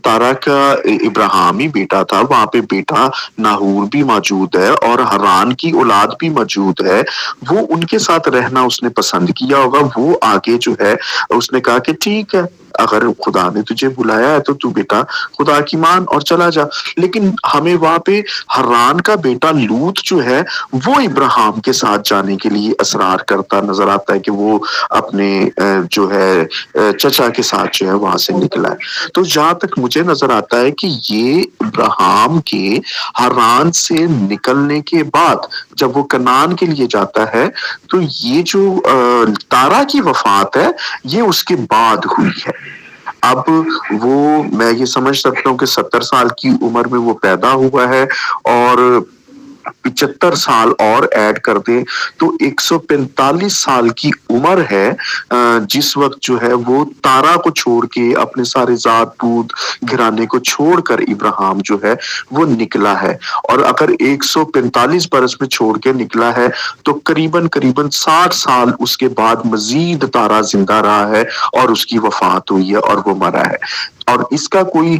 تارا کا ابراہیم ہی بیٹا تھا, وہاں پہ بیٹا ناہور بھی موجود ہے اور حران کی اولاد بھی موجود ہے. وہ ان کے ساتھ رہنا اس نے پسند کیا ہوگا. وہ آگے جو ہے اس نے کہا کہ ٹھیک ہے, اگر خدا نے تجھے بلایا ہے تو بیٹا خدا کی مان اور چلا جا. لیکن ہمیں وہاں پہ حران کا بیٹا لوط جو ہے وہ ابراہیم کے ساتھ جانے کے لیے اصرار کرتا نظر آتا ہے کہ وہ اپنے جو ہے چچا کے ساتھ جو ہے وہاں سے نکلا ہے. تو جہاں تک مجھے نظر آتا ہے کہ یہ ابراہیم کے حران سے نکلنے کے بعد جب وہ کنعان کے لیے جاتا ہے تو یہ جو تارا کی وفات ہے یہ اس کے بعد ہوئی ہے. اب وہ میں یہ سمجھ سکتا ہوں کہ 70 سال کی عمر میں وہ پیدا ہوا ہے, اور 75 سال اور ایڈ کر دیں تو 145 سال کی عمر ہے جس وقت جو ہے وہ تارا کو چھوڑ کے اپنے سارے ذات پوت گھرانے کو چھوڑ کر ابراہیم جو ہے وہ نکلا ہے. اور اگر 145 برس میں چھوڑ کے نکلا ہے تو قریباً 60 سال اس کے بعد مزید تارا زندہ رہا ہے اور اس کی وفات ہوئی ہے اور وہ مرا ہے. اور اس کا کوئی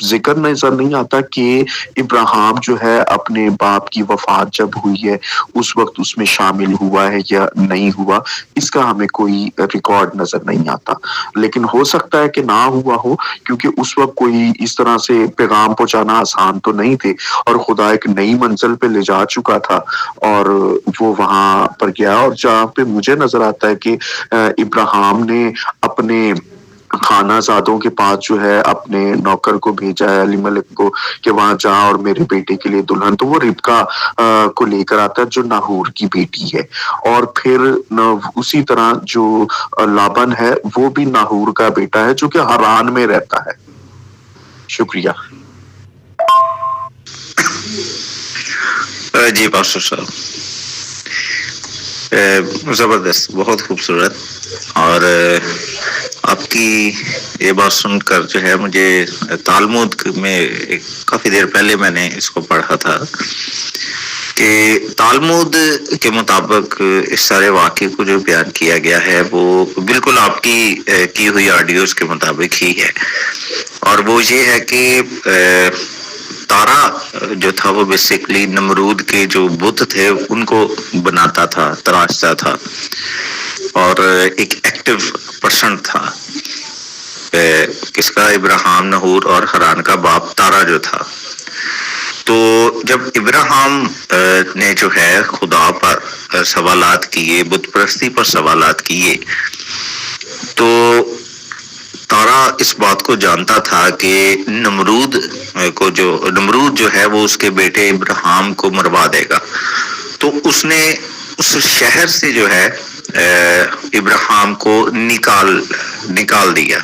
ذکر نظر نہیں آتا کہ ابراہیم جو ہے اپنے باپ کی وفات جب ہوئی ہے اس وقت اس میں شامل ہوا ہے یا نہیں ہوا، اس کا ہمیں کوئی ریکارڈ نظر نہیں آتا. لیکن ہو سکتا ہے کہ نہ ہوا ہو، کیونکہ اس وقت کوئی اس طرح سے پیغام پہنچانا آسان تو نہیں تھے، اور خدا ایک نئی منزل پہ لے جا چکا تھا اور وہ وہاں پر گیا. اور جہاں پہ مجھے نظر آتا ہے کہ ابراہیم نے اپنے خانہ زادوں کے پاس جو ہے اپنے نوکر کو بھیجا ہے، علی ملک کو، کہ وہاں جا اور میرے بیٹے کے لیے دلہن، تو وہ ربکا کو لے کر آتا ہے جو ناہور کی بیٹی ہے. اور پھر اسی طرح جو لابن ہے وہ بھی ناہور کا بیٹا ہے جو کہ حران میں رہتا ہے. شکریہ. جی پاسٹر صاحب، زبردست، بہت خوبصورت. اور آپ کی یہ بات سن کر جو ہے مجھے تالمود میں کافی دیر پہلے میں نے اس کو پڑھا تھا کہ تالمود کے مطابق اس سارے واقعے کو جو بیان کیا گیا ہے وہ بالکل آپ کی ہوئی آڈیوز کے مطابق ہی ہے. اور وہ یہ ہے کہ تارا جو تھا وہ بیسیکلی نمرود کے جو بت تھے ان کو بناتا تھا، تراشتا تھا، اور ایک ایکٹیو پرسن تھا. کس کا؟ ابراہیم، نحور اور حران کا باپ تارا جو تھا. تو جب ابراہیم نے جو ہے خدا پر سوالات کیے، بت پرستی پر سوالات کیے، تو تارا اس بات کو جانتا تھا کہ نمرود جو ہے وہ اس کے بیٹے ابراہیم کو مروا دے گا. تو اس نے اس شہر سے جو ہے ابراہیم کو نکال دیا.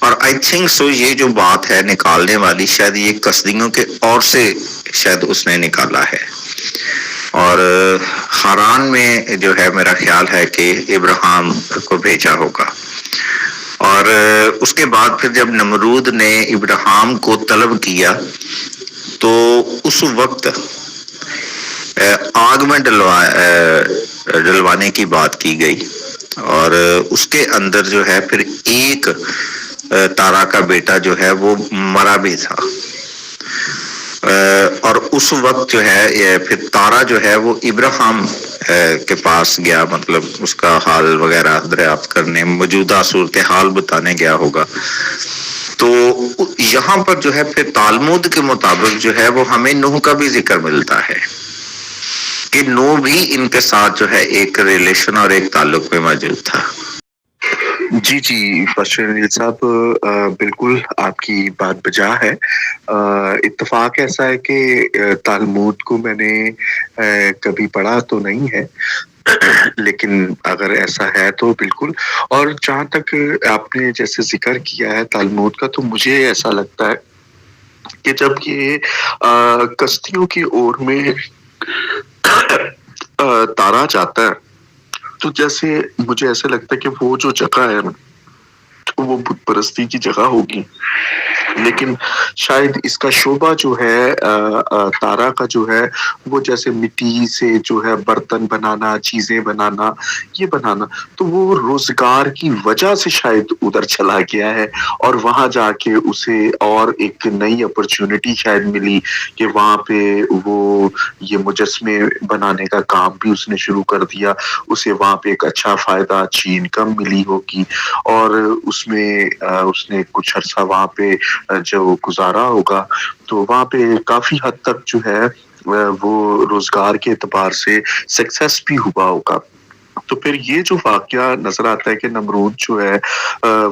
اور آئی تھنک سو یہ جو بات ہے نکالنے والی، شاید یہ کسدیوں کے اور سے شاید اس نے نکالا ہے. اور حران میں جو ہے میرا خیال ہے کہ ابراہیم کو بھیجا ہوگا. اور اس کے بعد پھر جب نمرود نے ابراہیم کو طلب کیا تو اس وقت آگ میں ڈلوانے کی بات کی گئی، اور اس کے اندر جو ہے پھر ایک تارا کا بیٹا جو ہے وہ مرا بھی تھا. اور اس وقت جو ہے پھر تارا جو ہے وہ ابراہیم کے پاس گیا، مطلب اس کا حال وغیرہ دریافت کرنے، موجودہ صورتحال بتانے گیا ہوگا. تو یہاں پر جو ہے پھر تالمود کے مطابق جو ہے وہ ہمیں نوح کا بھی ذکر ملتا ہے کہ نوح بھی ان کے ساتھ جو ہے ایک ریلیشن اور ایک تعلق میں موجود تھا. جی پاسٹر انیل صاحب، بالکل آپ کی بات بجا ہے. اتفاق ایسا ہے کہ تالمود کو میں نے کبھی پڑھا تو نہیں ہے، لیکن اگر ایسا ہے تو بالکل. اور جہاں تک آپ نے جیسے ذکر کیا ہے تالمود کا، تو مجھے ایسا لگتا ہے کہ جب یہ کشتیوں کی اور میں تارا جاتا ہے تو جیسے مجھے ایسا لگتا ہے کہ وہ جو جگہ ہے وہ بت پرستی کی جگہ ہوگی، لیکن شاید اس کا شعبہ جو ہے تارا کا جو ہے وہ جیسے مٹی سے جو ہے برتن بنانا، چیزیں بنانا، یہ بنانا، تو وہ روزگار کی وجہ سے شاید ادھر چلا گیا ہے. اور وہاں جا کے اسے اور ایک نئی اپرچونٹی شاید ملی کہ وہاں پہ وہ یہ مجسمے بنانے کا کام بھی اس نے شروع کر دیا. اسے وہاں پہ ایک اچھا فائدہ، اچھی انکم ملی ہوگی، اور اس میں اس نے کچھ عرصہ وہاں پہ جو گزارا ہوگا، تو وہاں پہ کافی حد تک جو ہے وہ روزگار کے اعتبار سے سکسیس بھی ہوا ہوگا. تو پھر یہ جو واقعہ نظر آتا ہے کہ نمرود جو ہے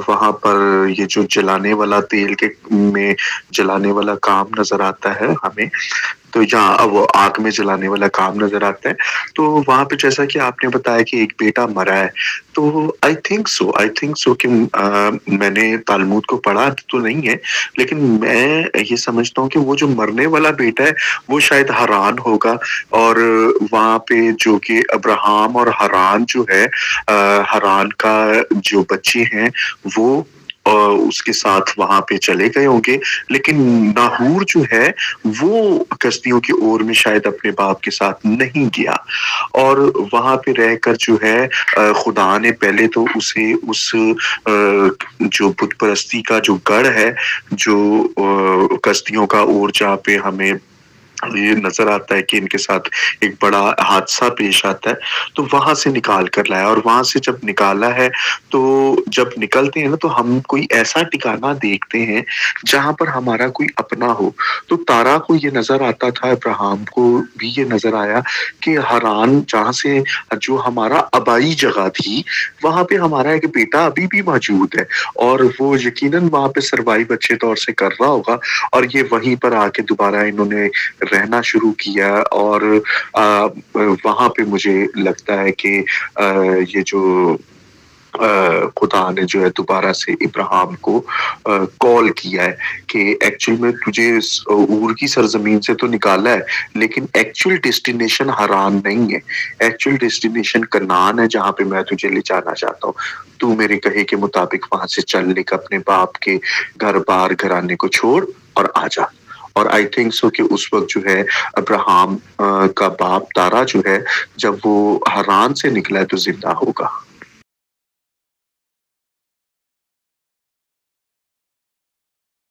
وہاں پر یہ جو جلانے والا تیل کے میں جلانے والا کام نظر آتا ہے ہمیں، تو یہاں وہ آگ میں جلانے والا کام نظر آتا ہے. تو وہاں پہ جیسا کہ آپ نے بتایا کہ ایک بیٹا مرا ہے، تو آئی تھنک سو کہ میں نے تالمود کو پڑھا تو نہیں ہے، لیکن میں یہ سمجھتا ہوں کہ وہ جو مرنے والا بیٹا ہے وہ شاید حران ہوگا. اور وہاں پہ جو کہ ابراہیم اور حران جو ہے، حران کا جو بچے ہیں وہ اس کے ساتھ وہاں پہ چلے گئے ہوں گے، لیکن ناہور جو ہے وہ کشتیوں کی اور میں شاید اپنے باپ کے ساتھ نہیں گیا، اور وہاں پہ رہ کر جو ہے خدا نے پہلے تو اسے اس جو بت پرستی کا جو گڑھ ہے، جو کشتیوں کا، اور جہاں پہ ہمیں یہ نظر آتا ہے کہ ان کے ساتھ ایک بڑا حادثہ پیش آتا ہے، تو وہاں سے نکال کر لایا، اور وہاں سے جب نکالا ہے تو جب نکلتے ہیں نا تو ہم کوئی ایسا ٹھکانہ دیکھتے ہیں جہاں پر ہمارا کوئی اپنا ہو۔ تو تارا کو یہ نظر آتا تھا، ابراہم کو بھی یہ نظر آیا کہ حران جہاں سے جو ہمارا آبائی جگہ تھی وہاں پہ ہمارا ایک بیٹا ابھی بھی موجود ہے، اور وہ یقیناً وہاں پہ سروائیو اچھے طور سے کر رہا ہوگا، اور یہ وہیں پر آ کے دوبارہ انہوں نے رہنا شروع کیا، اور وہاں پہ مجھے لگتا ہے کہ یہ جو خدا نے جو ہے دوبارہ سے ابراہیم کو کال کیا ہے کہ ایکچوئل میں تجھے اور کی سرزمین سے تو نکالا ہے، لیکن ایکچوئل ڈیسٹینیشن حران نہیں ہے، ایکچوئل ڈیسٹینیشن کنعان ہے جہاں پہ میں تجھے لے جانا چاہتا ہوں، تو میرے کہے کے مطابق وہاں سے چل لے کر اپنے باپ کے گھر بار گھرانے کو چھوڑ اور آ جا۔ اور آئی تھنک سو کہ اس وقت جو ہے ابراہیم کا باپ تارا جو ہے جب وہ حران سے نکلا ہے تو زندہ ہوگا۔